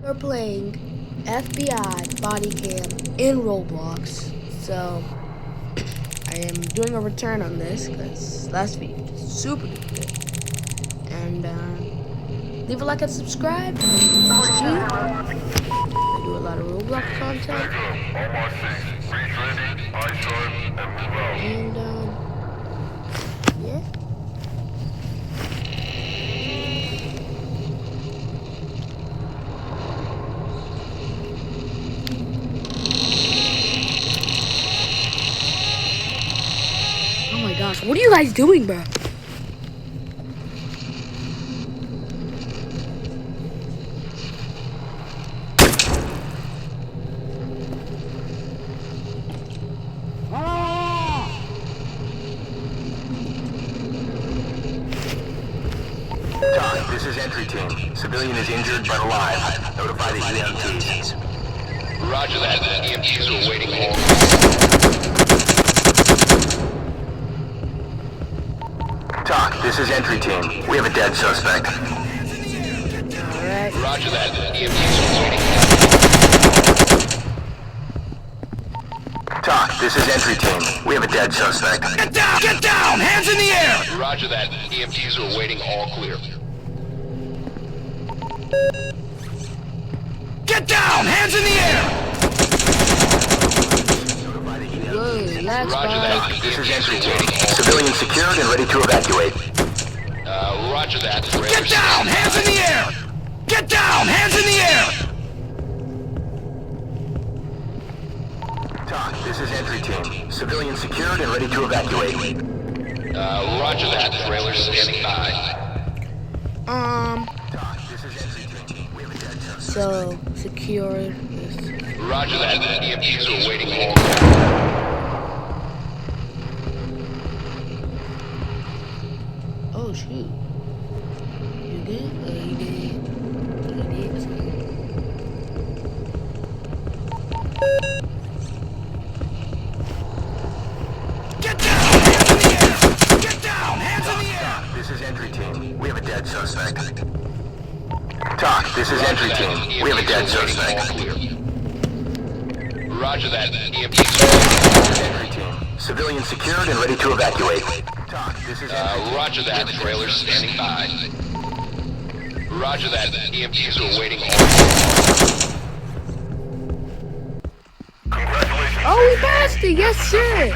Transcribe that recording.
We're playing FBI Body Cam in Roblox, so I am doing a return on this because last week was super good. And leave a like and subscribe. I do a lot of Roblox content. And yeah. Oh my gosh, what are you guys doing, bro? This is entry team. Civilian is injured but alive. Notify the EMTs. Roger that. The EMTs are waiting home. TOC, this is entry team. We have a dead suspect. Alright. Roger that. The EMTs are waiting. TOC, this is entry team. We have a dead suspect. Get down! Get down! Hands in the air! Roger that. The EMTs are waiting. All clear. Get down! Hands in the air! Whoa, relax, Roger bro. that. This is entry team. Civilian secured and ready to evacuate. Roger that. Get down! Hands in the air! Get down! Hands in the air! TOC, this is entry team. Civilian secured and ready to evacuate. Roger that. Trailers standing by. TOC, this is entry team. We have a dead suspect. So secure this. Roger that. The EMTs are waiting home. Oh shoot. You good? Oh, you did. You did. Get down! Hands in the air! Get down! Hands in the air! This is entry team. We have a dead suspect. TOC, this is entry team. We have a dead suspect. Roger that. The EMTs are waiting. Entry team. Civilian secured and ready to evacuate. TOC, this is entry team. Roger that. Trailers standing by. Roger that. The EMTs are waiting. Oh, we passed it! Yes, sir!